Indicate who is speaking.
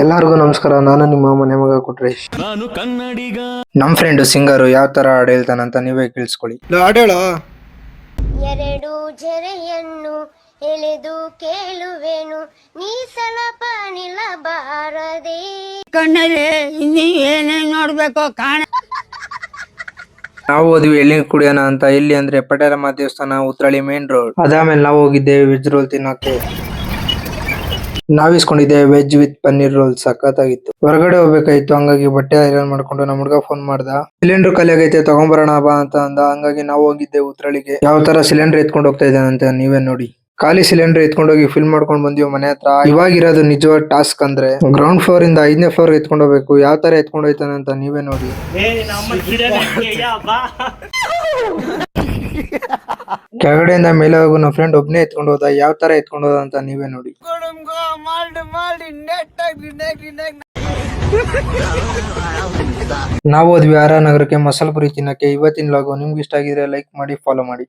Speaker 1: ಎಲ್ಲರಿಗೂ ನಮಸ್ಕಾರ. ನಾನು ನಿಮ್ಮ ಮನೆ ಮಗ ಕೊಟ್ರೇಶ್. ನಮ್ ಫ್ರೆಂಡ್ ಸಿಂಗರ್ ಯಾವ ತರ ಹಾಡು ಹೇಳ್ತಾನಂತ ನೀವೇ ಕೇಳಿಸ್ಕೊಳ್ಳಿ. ಹಾಡೇಳೋ.
Speaker 2: ಎರಡು ಜರೆಯನ್ನು ಎಳೆದು ಕೇಳುವೆನು, ನೀ ಸ್ವಲ್ಪ ನಿಲ್ಲಬಾರದೆ
Speaker 3: ಕಣ್ಣಲ್ಲಿ ಇನ್ನೀ ಏನೇನ್ ನೋಡ್ಬೇಕು ಕಾಣ.
Speaker 1: ನಾವು ಹೋದ್ವಿ ಎಳ್ನೀರ್ ಕುಡಿಯೋಣ ಅಂತ. ಎಲ್ಲಿ ಅಂದ್ರೆ ಪಟೇಲಮ್ಮ ದೇವಸ್ಥಾನ, ಉತ್ರಳ್ಳಿ ಮೇನ್ ರೋಡ್. ಅದಾದ್ಮೇಲೆ ನಾವು ಹೋಗಿದ್ದೇವೆ ವೆಜ್ ರೋಲ್ ತಿನ್ನೋಕೆ. ನಾವಿಸ್ಕೊಂಡಿದ್ದೆ ವೆಜ್ ವಿತ್ ಪನ್ನೀರ್ ರೋಲ್. ಸಖತ್ತಾಗಿತ್ತು. ಹೊರಗಡೆ ಹೋಗ್ಬೇಕಾಯ್ತು, ಹಂಗಾಗಿ ಬಟ್ಟೆ ಐರನ್ ಮಾಡ್ಕೊಂಡು ನಮ್ಮ ಹುಡುಗ ಫೋನ್ ಮಾಡ್ದ. ಸಿಲಿಂಡರ್ ಖಾಲಿ ಆಗೈತೆ ತಗೊಂಬರೋಣ ಬಾ ಅಂತ ಅಂದ. ಹಂಗಾಗಿ ನಾವು ಹೋಗಿದ್ದೆ ಉತ್ರಳಿಗೆ. ಯಾವ ತರ ಸಿಲಿಂಡರ್ ಎತ್ಕೊಂಡು ಹೋಗ್ತಾ ಇದ್ದಾನೆ ಅಂತ ನೀವೇ ನೋಡಿ. ಖಾಲಿ ಸಿಲಿಂಡರ್ ಎತ್ಕೊಂಡೋಗಿ ಫಿಲ್ ಮಾಡ್ಕೊಂಡು ಬಂದಿವಿ ಮನೆ ಹತ್ರ. ಇವಾಗಿರೋದು ನಿಜವಾದ ಟಾಸ್ಕ್ ಅಂದ್ರೆ ಗ್ರೌಂಡ್ ಫ್ಲೋರ್ ಇಂದ 5ನೇ ಫ್ಲೋರ್ ಎತ್ಕೊಂಡು ಹೋಗ್ಬೇಕು. ಯಾವ ತರ ಎತ್ಕೊಂಡು ಹೋಯ್ತಾನೆ ಅಂತ ನೀವೇ ನೋಡಿ. ಕೆಳಗಡೆಯಿಂದ ಮೇಲೆ ಹೋಗು ನಮ್ಮ ಫ್ರೆಂಡ್ ಒಬ್ನೇ ಎತ್ಕೊಂಡು ಹೋದ. ಯಾವ ತರ ಎತ್ಕೊಂಡು ಹೋದ ಅಂತ ನೀವೇ ನೋಡಿ. ನಾವು ಹೋದ್ವಿ ಆರ್ ನಗರಕ್ಕೆ ಮಸಾಲ ಪುರಿ ತಿನ್ನಕ್ಕೆ. ಇವತ್ತಿನ ಲಾಗು ನಿಮ್ಗೆ ಇಷ್ಟ ಆಗಿದ್ರೆ ಲೈಕ್ ಮಾಡಿ, ಫಾಲೋ ಮಾಡಿ.